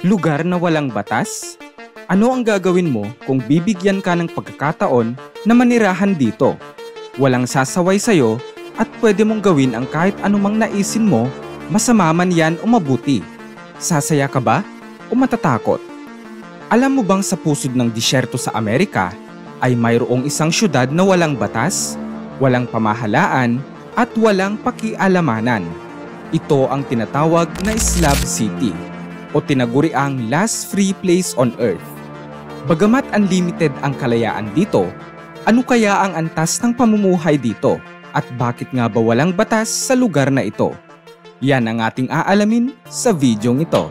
Lugar na walang batas? Ano ang gagawin mo kung bibigyan ka ng pagkakataon na manirahan dito? Walang sasaway sa'yo at pwede mong gawin ang kahit anumang naisin mo, masama man yan o mabuti. Sasaya ka ba o matatakot? Alam mo bang sa pusod ng disyerto sa Amerika ay mayroong isang syudad na walang batas, walang pamahalaan at walang pakialamanan? Ito ang tinatawag na Slav City o tinaguriang last free place on earth. Bagamat unlimited ang kalayaan dito, ano kaya ang antas ng pamumuhay dito at bakit nga ba walang batas sa lugar na ito? Yan ang ating aalamin sa videong ito.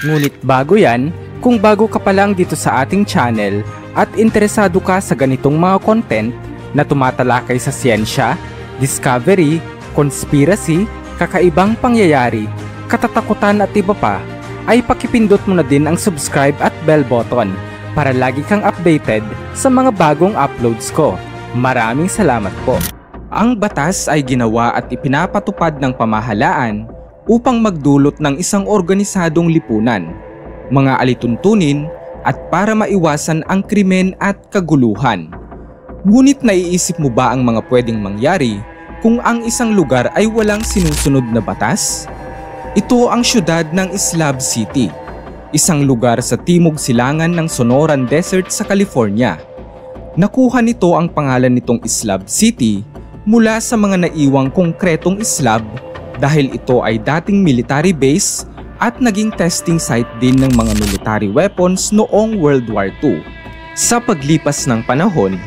Ngunit bago yan, kung bago ka pa lang dito sa ating channel at interesado ka sa ganitong mga content na tumatalakay sa siyensya, discovery, conspiracy, kakaibang pangyayari, katatakutan at iba pa, ay pakipindot mo na din ang subscribe at bell button para lagi kang updated sa mga bagong uploads ko. Maraming salamat po. Ang batas ay ginawa at ipinapatupad ng pamahalaan upang magdulot ng isang organisadong lipunan, mga alituntunin at para maiwasan ang krimen at kaguluhan. Ngunit naiisip mo ba ang mga pwedeng mangyari kung ang isang lugar ay walang sinusunod na batas? Ito ang syudad ng Slav City, isang lugar sa timog silangan ng Sonoran Desert sa California. Nakuha nito ang pangalan nitong Slav City mula sa mga naiwang konkretong Slav dahil ito ay dating military base at naging testing site din ng mga military weapons noong World War II. Sa paglipas ng panahon,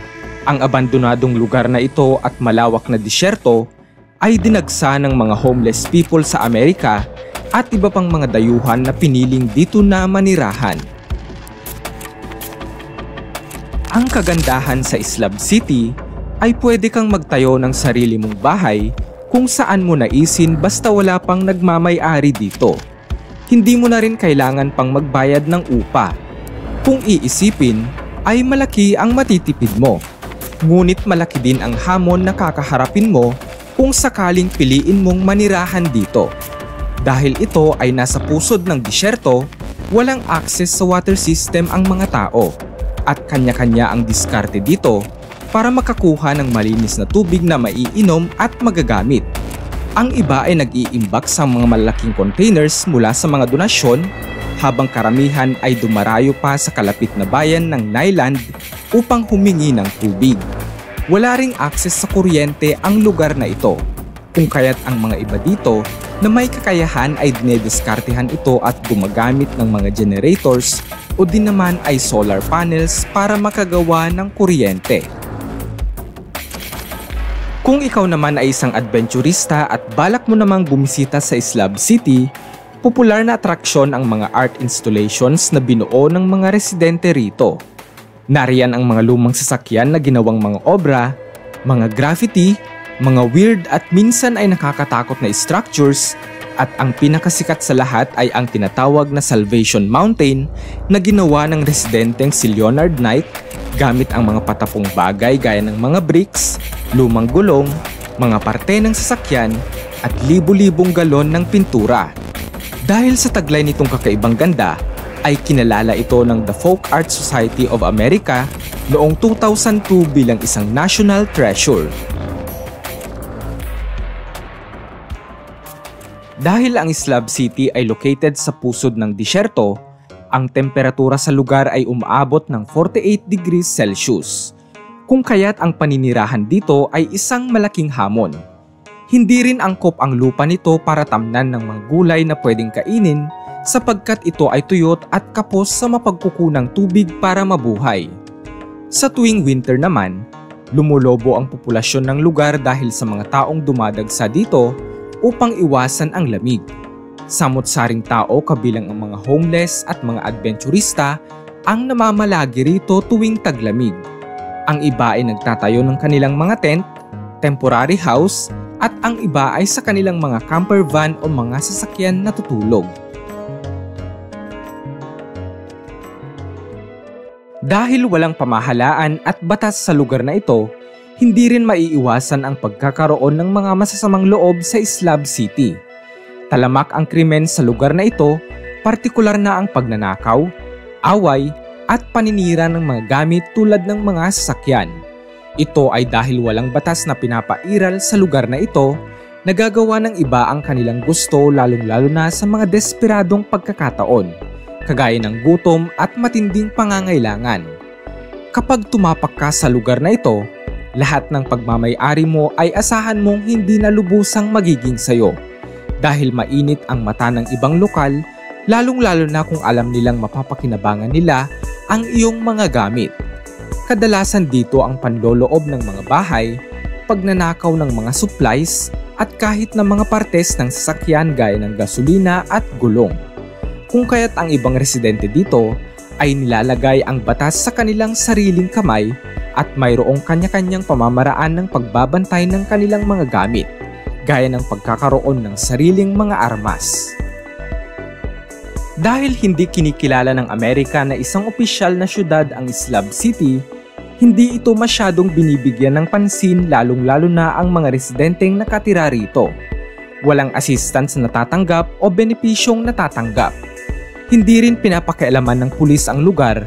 ang abandonadong lugar na ito at malawak na disyerto ay dinagsa ng mga homeless people sa Amerika at iba pang mga dayuhan na piniling dito na manirahan. Ang kagandahan sa Slav City ay pwede kang magtayo ng sarili mong bahay kung saan mo naisin basta wala pang nagmamay-ari dito. Hindi mo na rin kailangan pang magbayad ng upa. Kung iisipin, ay malaki ang matitipid mo. Ngunit malaki din ang hamon na kakaharapin mo kung sakaling piliin mong manirahan dito. Dahil ito ay nasa pusod ng disyerto, walang access sa water system ang mga tao at kanya-kanya ang diskarte dito para makakuha ng malinis na tubig na maiinom at magagamit. Ang iba ay nag-iimbak sa mga malaking containers mula sa mga donasyon, habang karamihan ay dumarayo pa sa kalapit na bayan ng Nyland upang humingi ng tubig. Wala ring access sa kuryente ang lugar na ito, kung kaya't ang mga iba dito na may kakayahan ay dinediskartehan ito at gumagamit ng mga generators o din naman ay solar panels para makagawa ng kuryente. Kung ikaw naman ay isang adventurista at balak mo namang bumisita sa Slav City, popular na atraksyon ang mga art installations na binuo ng mga residente rito. Nariyan ang mga lumang sasakyan na ginawang mga obra, mga graffiti, mga weird at minsan ay nakakatakot na structures, at ang pinakasikat sa lahat ay ang tinatawag na Salvation Mountain na ginawa ng residenteng si Leonard Knight gamit ang mga patapong bagay gaya ng mga bricks, lumang gulong, mga parte ng sasakyan at libu-libong galon ng pintura. Dahil sa taglay nitong kakaibang ganda, ay kinalala ito ng The Folk Art Society of America noong 2002 bilang isang national treasure. Dahil ang Slav City ay located sa pusod ng disyerto, ang temperatura sa lugar ay umaabot ng 48 degrees Celsius, kung kaya't ang paninirahan dito ay isang malaking hamon. Hindi rin angkop ang lupa nito para tamnan ng mga gulay na pwedeng kainin sapagkat ito ay tuyot at kapos sa mapagkukunang tubig para mabuhay. Sa tuwing winter naman, lumulobo ang populasyon ng lugar dahil sa mga taong dumadagsa dito upang iwasan ang lamig. Samot-saring tao kabilang ang mga homeless at mga adventurista ang namamalagi rito tuwing taglamig. Ang iba ay nagtatayo ng kanilang mga tent, temporary house, at ang iba ay sa kanilang mga camper van o mga sasakyan na tutulog. Dahil walang pamahalaan at batas sa lugar na ito, hindi rin maiiwasan ang pagkakaroon ng mga masasamang loob sa Slab City. Talamak ang krimen sa lugar na ito, partikular na ang pagnanakaw, away, at paninira ng mga gamit tulad ng mga sasakyan. Ito ay dahil walang batas na pinapairal sa lugar na ito, nagagawa ng iba ang kanilang gusto lalong-lalo na sa mga desperadong pagkakataon, kagaya ng gutom at matinding pangangailangan. Kapag tumapak ka sa lugar na ito, lahat ng pagmamay-ari mo ay asahan mong hindi na lubusang magiging sayo, dahil mainit ang mata ng ibang lokal, lalong-lalo na kung alam nilang mapapakinabangan nila ang iyong mga gamit. Kadalasan dito ang panloloob ng mga bahay, pagnanakaw ng mga supplies, at kahit na mga partes ng sasakyan gaya ng gasolina at gulong. Kung kaya't ang ibang residente dito ay nilalagay ang batas sa kanilang sariling kamay at mayroong kanya-kanyang pamamaraan ng pagbabantay ng kanilang mga gamit, gaya ng pagkakaroon ng sariling mga armas. Dahil hindi kinikilala ng Amerika na isang opisyal na syudad ang Slab City, hindi ito masyadong binibigyan ng pansin lalong-lalo na ang mga residenteng nakatira rito. Walang assistance na natatanggap o benepisyong natatanggap. Hindi rin pinapakialaman ng pulis ang lugar,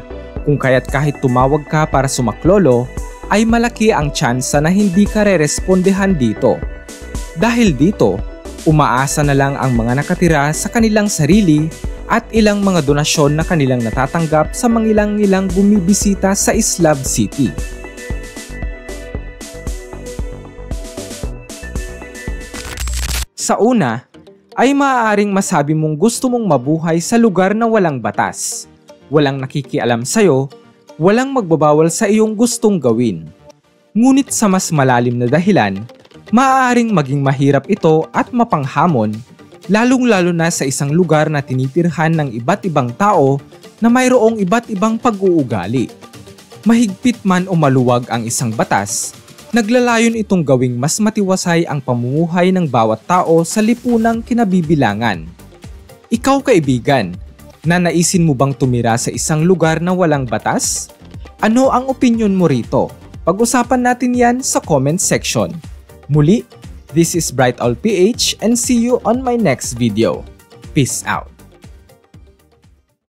kung kaya't kahit tumawag ka para sumaklolo, ay malaki ang tsansa na hindi ka rerespondehan dito. Dahil dito, umaasa na lang ang mga nakatira sa kanilang sarili at ilang mga donasyon na kanilang natatanggap sa mangilang-ilang bumibisita sa Slab City. Sa una, ay maaaring masabi mong gusto mong mabuhay sa lugar na walang batas, walang nakikialam sa'yo, walang magbabawal sa iyong gustong gawin. Ngunit sa mas malalim na dahilan, maaaring maging mahirap ito at mapanghamon, lalong-lalo na sa isang lugar na tinitirhan ng iba't ibang tao na mayroong iba't ibang pag-uugali. Mahigpit man o maluwag ang isang batas, naglalayon itong gawing mas matiwasay ang pamumuhay ng bawat tao sa lipunang kinabibilangan. Ikaw kaibigan, nanaisin mo bang tumira sa isang lugar na walang batas? Ano ang opinyon mo rito? Pag-usapan natin yan sa comment section. Muli, this is Bright All PH and see you on my next video. Peace out.